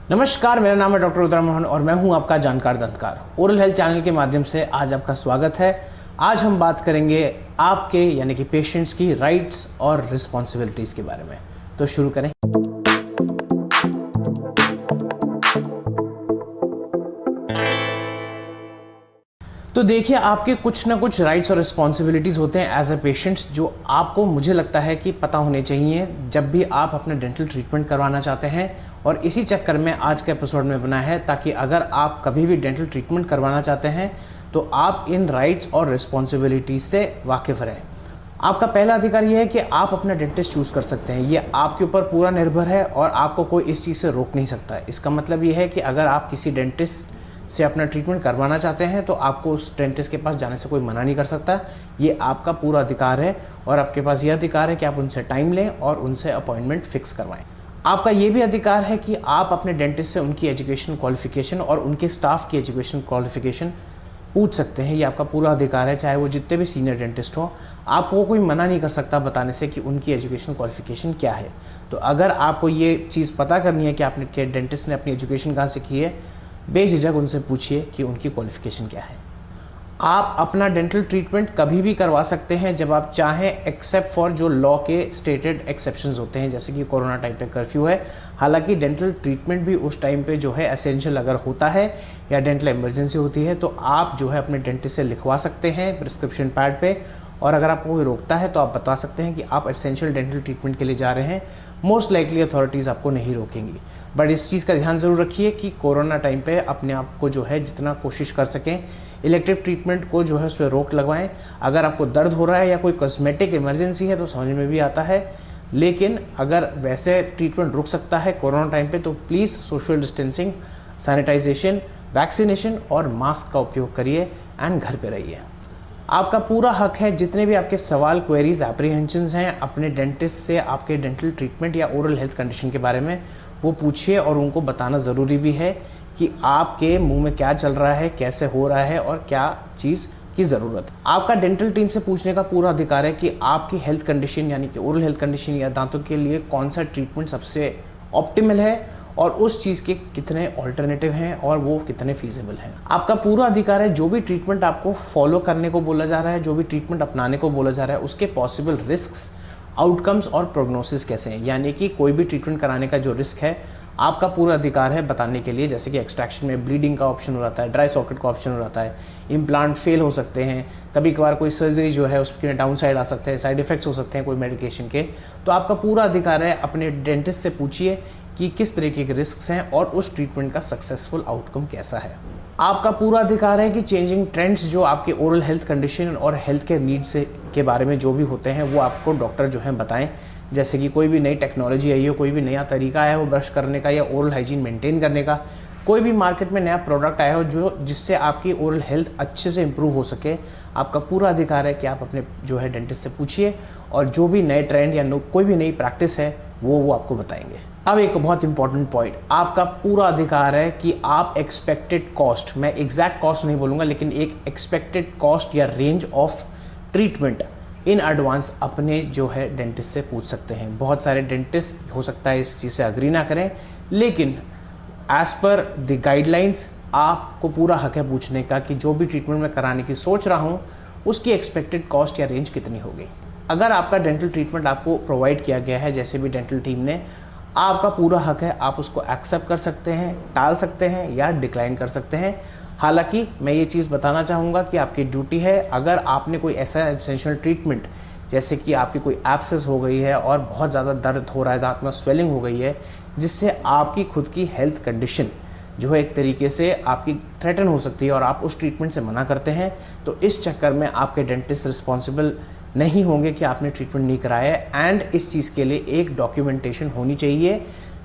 नमस्कार, मेरा नाम है डॉक्टर रुद्रा मोहन और मैं हूं आपका जानकार दंतकार। ओरल हेल्थ चैनल के माध्यम से आज आपका स्वागत है। आज हम बात करेंगे आपके यानी कि पेशेंट्स की राइट्स और रिस्पॉन्सिबिलिटीज़ के बारे में। तो शुरू करें। तो देखिए, आपके कुछ ना कुछ राइट्स और रिस्पॉन्सिबिलिटीज़ होते हैं एज ए पेशेंट्स, जो आपको मुझे लगता है कि पता होने चाहिए जब भी आप अपना डेंटल ट्रीटमेंट करवाना चाहते हैं। और इसी चक्कर में आज का एपिसोड में बना है, ताकि अगर आप कभी भी डेंटल ट्रीटमेंट करवाना चाहते हैं तो आप इन राइट्स और रिस्पॉन्सिबिलिटीज़ से वाकिफ़ रहें। आपका पहला अधिकार यह है कि आप अपना डेंटिस्ट चूज़ कर सकते हैं। ये आपके ऊपर पूरा निर्भर है और आपको कोई इस चीज़ से रोक नहीं सकता है। इसका मतलब ये है कि अगर आप किसी डेंटिस्ट से अपना ट्रीटमेंट करवाना चाहते हैं तो आपको उस डेंटिस्ट के पास जाने से कोई मना नहीं कर सकता। ये आपका पूरा अधिकार है और आपके पास ये अधिकार है कि आप उनसे टाइम लें और उनसे अपॉइंटमेंट फिक्स करवाएं। आपका ये भी अधिकार है कि आप अपने डेंटिस्ट से उनकी एजुकेशन क्वालिफिकेशन और उनके स्टाफ की एजुकेशन क्वालिफिकेशन पूछ सकते हैं। ये आपका पूरा अधिकार है, चाहे वो जितने भी सीनियर डेंटिस्ट हो। आपको कोई मना नहीं कर सकता बताने से कि उनकी एजुकेशन क्वालिफिकेशन क्या है। तो अगर आपको ये चीज़ पता करनी है कि आपने डेंटिस्ट ने अपनी एजुकेशन कहाँ से की है, बेझिझक उनसे पूछिए कि उनकी क्वालिफिकेशन क्या है। आप अपना डेंटल ट्रीटमेंट कभी भी करवा सकते हैं जब आप चाहें, एक्सेप्ट फॉर जो लॉ के स्टेटेड एक्सेप्शंस होते हैं, जैसे कि कोरोना टाइम पे कर्फ्यू है। हालांकि डेंटल ट्रीटमेंट भी उस टाइम पे जो है एसेंशियल अगर होता है या डेंटल इमरजेंसी होती है तो आप जो है अपने डेंटिस्ट से लिखवा सकते हैं प्रिस्क्रिप्शन पैड पे। और अगर आपको कोई रोकता है तो आप बता सकते हैं कि आप एसेंशियल डेंटल ट्रीटमेंट के लिए जा रहे हैं। मोस्ट लाइकली अथॉरिटीज़ आपको नहीं रोकेंगी। बट इस चीज़ का ध्यान ज़रूर रखिए कि कोरोना टाइम पे अपने आप को जो है जितना कोशिश कर सकें इलेक्टिव ट्रीटमेंट को जो है उस पर रोक लगवाएं। अगर आपको दर्द हो रहा है या कोई कॉस्मेटिक इमरजेंसी है तो समझ में भी आता है, लेकिन अगर वैसे ट्रीटमेंट रुक सकता है कोरोना टाइम पे तो please social distancing, sanitization, vaccination और मास्क का उपयोग करिए एंड घर पे रहिए। आपका पूरा हक है जितने भी आपके सवाल, क्वेरीज, एप्रीहेंशंस हैं अपने डेंटिस्ट से आपके डेंटल ट्रीटमेंट या ओरल हेल्थ कंडीशन के बारे में, वो पूछिए। और उनको बताना ज़रूरी भी है कि आपके मुंह में क्या चल रहा है, कैसे हो रहा है और क्या चीज़ की ज़रूरत है। आपका डेंटल टीम से पूछने का पूरा अधिकार है कि आपकी हेल्थ कंडीशन यानी कि ओरल हेल्थ कंडीशन या दांतों के लिए कौन सा ट्रीटमेंट सबसे ऑप्टिमल है और उस चीज़ के कितने ऑल्टरनेटिव हैं और वो कितने फीजिबल हैं। आपका पूरा अधिकार है जो भी ट्रीटमेंट आपको फॉलो करने को बोला जा रहा है, जो भी ट्रीटमेंट अपनाने को बोला जा रहा है, उसके पॉसिबल रिस्क्स, आउटकम्स और प्रोग्नोसिस कैसे हैं। यानी कि कोई भी ट्रीटमेंट कराने का जो रिस्क है आपका पूरा अधिकार है बताने के लिए। जैसे कि एक्सट्रैक्शन में ब्लीडिंग का ऑप्शन हो जाता है, ड्राई सॉकेट का ऑप्शन हो जाता है, इम्प्लांट फेल हो सकते हैं, कभी कभार कोई सर्जरी जो है उसके डाउन साइड आ सकते हैं, साइड इफेक्ट्स हो सकते हैं कोई मेडिकेशन के। तो आपका पूरा अधिकार है, अपने डेंटिस्ट से पूछिए कि किस तरीके के रिस्क हैं और उस ट्रीटमेंट का सक्सेसफुल आउटकम कैसा है। आपका पूरा अधिकार है कि चेंजिंग ट्रेंड्स जो आपके ओरल हेल्थ कंडीशन और हेल्थ केयर नीड्स के बारे में जो भी होते हैं वो आपको डॉक्टर जो है बताएं। जैसे कि कोई भी नई टेक्नोलॉजी आई हो, कोई भी नया तरीका आया हो ब्रश करने का या ओरल हाइजीन मेंटेन करने का, कोई भी मार्केट में नया प्रोडक्ट आया हो जिससे आपकी ओरल हेल्थ अच्छे से इम्प्रूव हो सके। आपका पूरा अधिकार है कि आप अपने जो है डेंटिस्ट से पूछिए और जो भी नए ट्रेंड या कोई भी नई प्रैक्टिस है वो आपको बताएंगे। अब एक बहुत इंपॉर्टेंट पॉइंट, आपका पूरा अधिकार है कि आप एक्सपेक्टेड कॉस्ट, मैं एग्जैक्ट कॉस्ट नहीं बोलूँगा लेकिन एक एक्सपेक्टेड कॉस्ट या range of treatment in advance अपने जो है डेंटिस्ट से पूछ सकते हैं। बहुत सारे डेंटिस्ट हो सकता है इस चीज़ से अग्री ना करें, लेकिन एज पर द गाइडलाइंस आपको पूरा हक है पूछने का कि जो भी ट्रीटमेंट मैं कराने की सोच रहा हूँ उसकी एक्सपेक्टेड कॉस्ट या रेंज कितनी होगी। अगर आपका डेंटल ट्रीटमेंट आपको प्रोवाइड किया गया है जैसे भी डेंटल टीम ने, आपका पूरा हक है, आप उसको एक्सेप्ट कर सकते हैं, टाल सकते हैं या डिक्लाइन कर सकते हैं। हालांकि मैं ये चीज़ बताना चाहूँगा कि आपकी ड्यूटी है, अगर आपने कोई ऐसा एसेंशियल ट्रीटमेंट जैसे कि आपकी कोई एब्सेस हो गई है और बहुत ज़्यादा दर्द हो रहा है, दांत में स्वेलिंग हो गई है, जिससे आपकी खुद की हेल्थ कंडीशन जो है एक तरीके से आपकी थ्रेटन हो सकती है और आप उस ट्रीटमेंट से मना करते हैं, तो इस चक्कर में आपके डेंटिस्ट रिस्पॉन्सिबल नहीं होंगे कि आपने ट्रीटमेंट नहीं कराया है। एंड इस चीज़ के लिए एक डॉक्यूमेंटेशन होनी चाहिए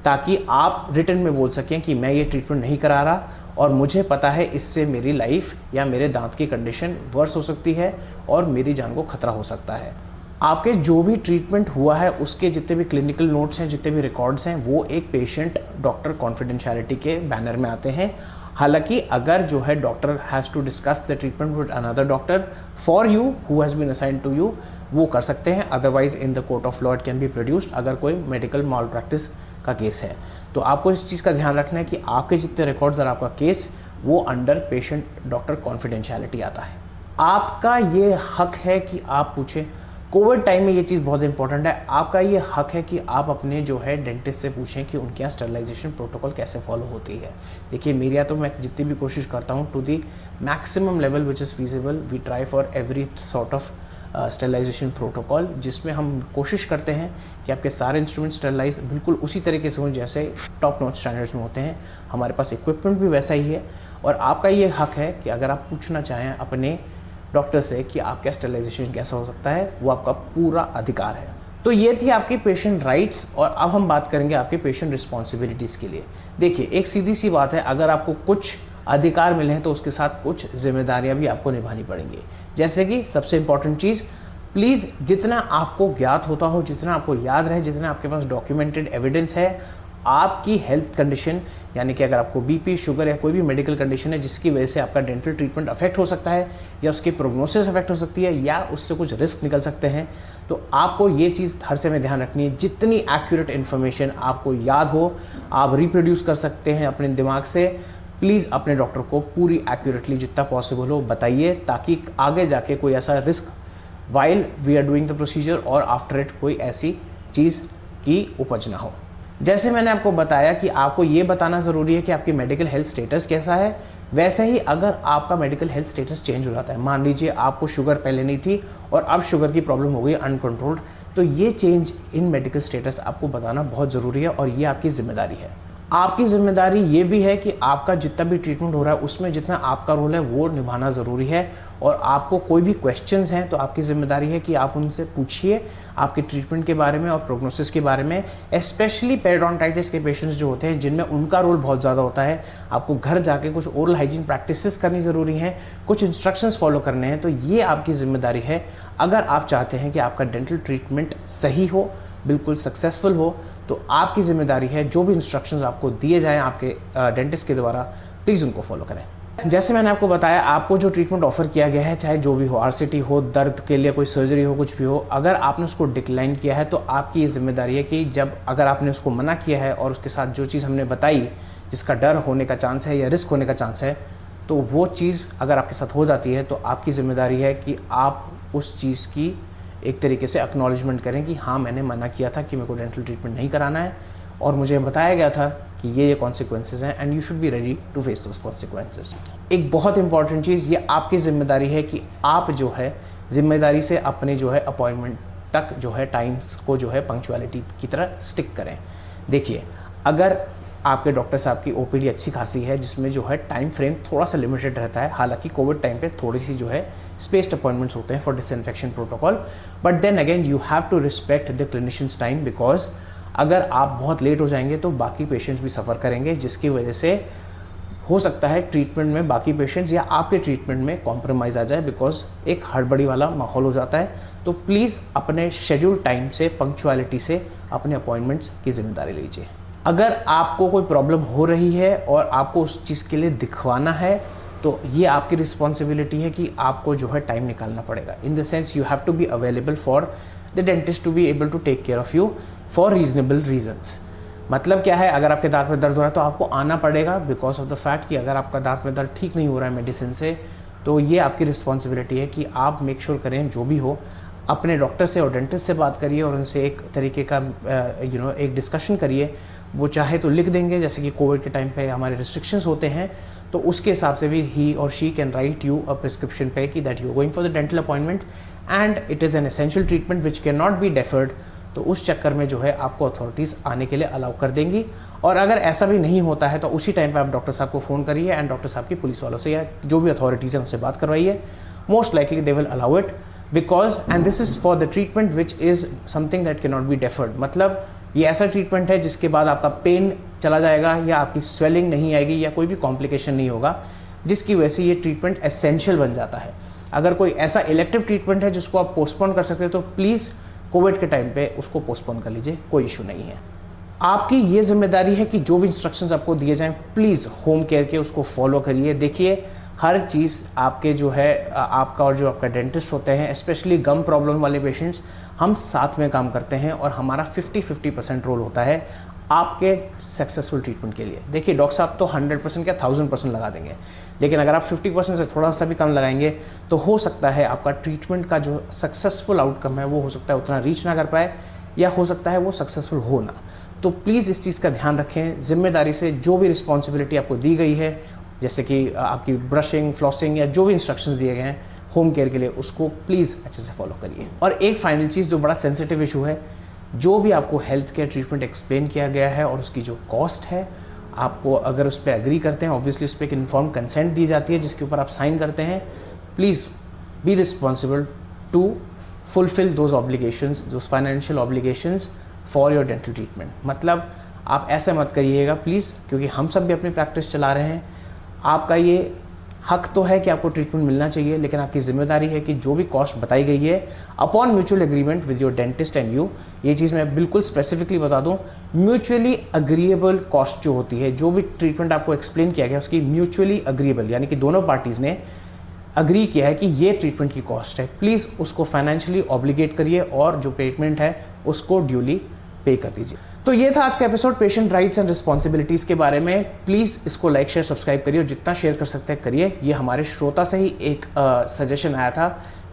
ताकि आप रिटन में बोल सकें कि मैं ये ट्रीटमेंट नहीं करा रहा और मुझे पता है इससे मेरी लाइफ या मेरे दांत की कंडीशन वर्स हो सकती है और मेरी जान को खतरा हो सकता है। आपके जो भी ट्रीटमेंट हुआ है उसके जितने भी क्लिनिकल नोट्स हैं, जितने भी रिकॉर्ड्स हैं, वो एक पेशेंट डॉक्टर कॉन्फिडेंशियलिटी के बैनर में आते हैं। हालांकि अगर जो है doctor has to discuss the treatment with another doctor for you who has been assigned to you, वो कर सकते हैं। Otherwise in the court of law it can be produced अगर कोई मेडिकल मॉल प्रैक्टिस का केस है। तो आपको इस चीज़ का ध्यान रखना है कि आपके जितने रिकॉर्ड्स और आपका केस वो अंडर पेशेंट डॉक्टर कॉन्फिडेंशियलिटी आता है। आपका ये हक है कि आप पूछें। कोविड टाइम में ये चीज़ बहुत इंपॉर्टेंट है। आपका ये हक है कि आप अपने जो है डेंटिस्ट से पूछें कि उनके यहाँ स्टरलाइजेशन प्रोटोकॉल कैसे फॉलो होती है। देखिए मेरे यहाँ तो मैं जितनी भी कोशिश करता हूँ to the maximum level which is feasible, we try for every sort of sterilization protocol, जिसमें हम कोशिश करते हैं कि आपके सारे इंस्ट्रूमेंट स्टरलाइज बिल्कुल उसी तरीके से हों जैसे टॉप नॉच स्टैंडर्ड्स में होते हैं। हमारे पास इक्विपमेंट भी वैसा ही है और आपका ये हक है कि अगर आप पूछना चाहें अपने डॉक्टर से कि आपका स्टरलाइजेशन कैसा हो सकता है, वो आपका पूरा अधिकार है। तो ये थी आपकी पेशेंट राइट्स और अब हम बात करेंगे आपके पेशेंट रिस्पॉन्सिबिलिटीज़ के लिए। देखिए एक सीधी सी बात है, अगर आपको कुछ अधिकार मिले हैं तो उसके साथ कुछ जिम्मेदारियां भी आपको निभानी पड़ेंगी। जैसे कि सबसे इंपॉर्टेंट चीज़, प्लीज़ जितना आपको ज्ञात होता हो, जितना आपको याद रहे, जितना आपके पास डॉक्यूमेंटेड एविडेंस है, आपकी हेल्थ कंडीशन यानी कि अगर आपको बीपी, शुगर या कोई भी मेडिकल कंडीशन है जिसकी वजह से आपका डेंटल ट्रीटमेंट अफेक्ट हो सकता है या उसकी प्रोग्नोसिस अफेक्ट हो सकती है या उससे कुछ रिस्क निकल सकते हैं, तो आपको ये चीज़ हर समय ध्यान रखनी है। जितनी एक्यूरेट इन्फॉर्मेशन आपको याद हो, आप रिप्रोड्यूस कर सकते हैं अपने दिमाग से, प्लीज़ अपने डॉक्टर को पूरी एक्यूरेटली जितना पॉसिबल हो बताइए, ताकि आगे जाके कोई ऐसा risk while we are doing the procedure और आफ्टर इट कोई ऐसी चीज़ की उपज ना हो। जैसे मैंने आपको बताया कि आपको ये बताना ज़रूरी है कि आपकी मेडिकल हेल्थ स्टेटस कैसा है, वैसे ही अगर आपका मेडिकल हेल्थ स्टेटस चेंज हो जाता है, मान लीजिए आपको शुगर पहले नहीं थी और अब शुगर की प्रॉब्लम हो गई अनकंट्रोल्ड, तो ये चेंज इन मेडिकल स्टेटस आपको बताना बहुत ज़रूरी है और ये आपकी जिम्मेदारी है। आपकी जिम्मेदारी ये भी है कि आपका जितना भी ट्रीटमेंट हो रहा है उसमें जितना आपका रोल है वो निभाना ज़रूरी है और आपको कोई भी क्वेश्चंस हैं तो आपकी ज़िम्मेदारी है कि आप उनसे पूछिए आपके ट्रीटमेंट के बारे में और प्रोग्नोसिस के बारे में। स्पेशली पेरिडोंटाइटिस के पेशेंट्स जो होते हैं जिनमें उनका रोल बहुत ज़्यादा होता है, आपको घर जाके कुछ ओरल हाइजीन प्रैक्टिसेस करनी ज़रूरी हैं, कुछ इंस्ट्रक्शंस फॉलो करने हैं, तो ये आपकी ज़िम्मेदारी है। अगर आप चाहते हैं कि आपका डेंटल ट्रीटमेंट सही हो, बिल्कुल सक्सेसफुल हो, तो आपकी ज़िम्मेदारी है जो भी इंस्ट्रक्शंस आपको दिए जाएं आपके डेंटिस्ट के द्वारा, प्लीज़ उनको फॉलो करें। जैसे मैंने आपको बताया, आपको जो ट्रीटमेंट ऑफर किया गया है, चाहे जो भी हो, आरसीटी हो, दर्द के लिए कोई सर्जरी हो, कुछ भी हो, अगर आपने उसको डिक्लाइन किया है तो आपकी ये जिम्मेदारी है कि जब अगर आपने उसको मना किया है और उसके साथ जो चीज़ हमने बताई जिसका डर होने का चांस है या रिस्क होने का चांस है, तो वो चीज़ अगर आपके साथ हो जाती है तो आपकी ज़िम्मेदारी है कि आप उस चीज़ की एक तरीके से एक्नॉलेजमेंट करें कि हाँ मैंने मना किया था कि मेरे को डेंटल ट्रीटमेंट नहीं कराना है और मुझे बताया गया था कि ये कॉन्सिक्वेंसेस हैं and you should be ready to face those consequences. एक बहुत इंपॉर्टेंट चीज़, ये आपकी ज़िम्मेदारी है कि आप जो है ज़िम्मेदारी से अपने जो है अपॉइंटमेंट तक जो है टाइम्स को जो है पंक्चुअलिटी की तरह स्टिक करें। देखिए अगर आपके डॉक्टर साहब की ओपीडी अच्छी खासी है जिसमें जो है टाइम फ्रेम थोड़ा सा लिमिटेड रहता है, हालांकि कोविड टाइम पे थोड़ी सी जो है स्पेस्ड अपॉइंटमेंट्स होते हैं for disinfection protocol, but then again you have to respect the clinicians time, because अगर आप बहुत लेट हो जाएंगे तो बाकी पेशेंट्स भी सफ़र करेंगे, जिसकी वजह से हो सकता है ट्रीटमेंट में बाकी पेशेंट्स या आपके ट्रीटमेंट में कॉम्प्रोमाइज़ आ जाए, बिकॉज एक हड़बड़ी वाला माहौल हो जाता है। तो प्लीज़ अपने शेड्यूल टाइम से, पंक्चुअलिटी से अपने अपॉइंटमेंट्स की जिम्मेदारी लीजिए। अगर आपको कोई प्रॉब्लम हो रही है और आपको उस चीज़ के लिए दिखवाना है तो ये आपकी रिस्पॉन्सिबिलिटी है कि आपको जो है टाइम निकालना पड़ेगा। In the sense you have to be available for the dentist to be able to take care of you for reasonable reasons. मतलब क्या है, अगर आपके दांत में दर्द हो रहा है तो आपको आना पड़ेगा, बिकॉज ऑफ द फैक्ट कि अगर आपका दांत में दर्द ठीक नहीं हो रहा है मेडिसिन से, तो ये आपकी रिस्पॉन्सिबिलिटी है कि आप मेक श्योर करें जो भी हो अपने डॉक्टर से और डेंटिस्ट से बात करिए और उनसे एक तरीके का एक डिस्कशन करिए। वो चाहे तो लिख देंगे, जैसे कि कोविड के टाइम पे हमारे रिस्ट्रिक्शंस होते हैं, तो उसके हिसाब से भी ही और she can write you a prescription पे कि that you are going for the dental appointment and it is an essential treatment which can not be deferred. तो उस चक्कर में जो है आपको अथॉरिटीज़ आने के लिए अलाउ कर देंगी। और अगर ऐसा भी नहीं होता है तो उसी टाइम पे आप डॉक्टर साहब को फ़ोन करिए एंड डॉक्टर साहब की पुलिस वालों से या जो भी अथॉरिटीज़ हैं उनसे बात करवाइए। Most likely they will allow it, because and this is for the treatment which is something that can not be deferred. मतलब ये ऐसा ट्रीटमेंट है जिसके बाद आपका पेन चला जाएगा या आपकी स्वेलिंग नहीं आएगी या कोई भी कॉम्प्लिकेशन नहीं होगा, जिसकी वजह से ये ट्रीटमेंट एसेंशियल बन जाता है। अगर कोई ऐसा इलेक्टिव ट्रीटमेंट है जिसको आप पोस्टपोन कर सकते हैं तो प्लीज़ कोविड के टाइम पे उसको पोस्टपोन कर लीजिए, कोई इशू नहीं है। आपकी ये जिम्मेदारी है कि जो भी इंस्ट्रक्शंस आपको दिए जाएं प्लीज़ होम केयर के उसको फॉलो करिए। देखिए हर चीज़ आपके जो है आपका और जो आपका डेंटिस्ट होते हैं, स्पेशली गम प्रॉब्लम वाले पेशेंट्स, हम साथ में काम करते हैं और हमारा 50-50% रोल होता है। आपके सक्सेसफुल ट्रीटमेंट के लिए। देखिए डॉक्टर साहब तो 100% क्या 1000% लगा देंगे, लेकिन अगर आप 50% से थोड़ा सा भी कम लगाएंगे तो हो सकता है आपका ट्रीटमेंट का जो सक्सेसफुल आउटकम है वो हो सकता है उतना रीच ना कर पाए, या हो सकता है वो सक्सेसफुल हो ना। तो प्लीज़ इस चीज़ का ध्यान रखें, जिम्मेदारी से जो भी रिस्पॉन्सिबिलिटी आपको दी गई है, जैसे कि आपकी ब्रशिंग, फ्लॉसिंग या जो भी इंस्ट्रक्शंस दिए गए हैं होम केयर के लिए, उसको प्लीज़ अच्छे से फॉलो करिए। और एक फाइनल चीज़ जो बड़ा सेंसिटिव इशू है, जो भी आपको हेल्थ केयर ट्रीटमेंट एक्सप्लेन किया गया है और उसकी जो कॉस्ट है, आपको अगर उस पर एग्री करते हैं, ऑब्वियसली उस पर एक इन्फॉर्म कंसेंट दी जाती है जिसके ऊपर आप साइन करते हैं। Please be responsible to fulfil those obligations, those financial obligations for your dental treatment. मतलब आप ऐसे मत करिएगा प्लीज़, क्योंकि हम सब भी अपनी प्रैक्टिस चला रहे हैं। आपका ये हक तो है कि आपको ट्रीटमेंट मिलना चाहिए, लेकिन आपकी जिम्मेदारी है कि जो भी कॉस्ट बताई गई है upon mutual agreement with your dentist and you, ये चीज़ मैं बिल्कुल स्पेसिफिकली बता दूं, म्यूचुअली अग्रीएबल कॉस्ट जो होती है, जो भी ट्रीटमेंट आपको एक्सप्लेन किया गया उसकी म्यूचुअली अग्रीएबल, यानी कि दोनों पार्टीज़ ने अग्री किया है कि ये ट्रीटमेंट की कॉस्ट है, प्लीज़ उसको फाइनेंशियली ऑब्लिगेट करिए और जो ट्रीटमेंट है उसको ड्यूली पे कर दीजिए। तो ये था आज का episode patient rights and responsibilities के बारे में। प्लीज़ इसको लाइक शेयर सब्सक्राइब करिए और जितना शेयर कर सकते हैं करिए। ये हमारे श्रोता से ही एक सजेशन आया था,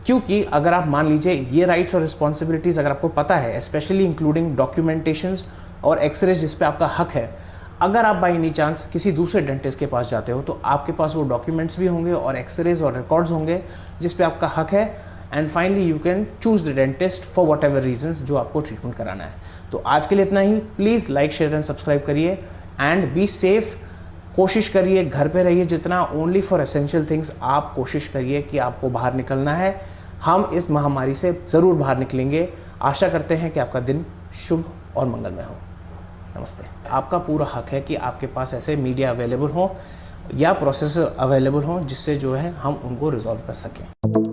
क्योंकि अगर आप मान लीजिए ये राइट्स और रिस्पॉन्सिबिलिटीज़ अगर आपको पता है, स्पेशली इंक्लूडिंग डॉक्यूमेंटेशंस और एक्सरेज जिस पे आपका हक है, अगर आप बाई एनी चांस किसी दूसरे डेंटिस्ट के पास जाते हो तो आपके पास वो डॉक्यूमेंट्स भी होंगे और एक्सरेज और रिकॉर्ड्स होंगे जिस पे आपका हक है, and finally you can choose the dentist for whatever reasons जो आपको ट्रीटमेंट कराना है। तो आज के लिए इतना ही। Please like share and subscribe करिए एंड बी सेफ। कोशिश करिए घर पे रहिए जितना, ओनली फॉर एसेंशियल थिंग्स। आप कोशिश करिए कि आपको बाहर निकलना है, हम इस महामारी से ज़रूर बाहर निकलेंगे। आशा करते हैं कि आपका दिन शुभ और मंगलमय हो। नमस्ते। आपका पूरा हक है कि आपके पास ऐसे मीडिया अवेलेबल हो या प्रोसेसर अवेलेबल हो जिससे जो है हम उनको रिजॉल्व कर सकें।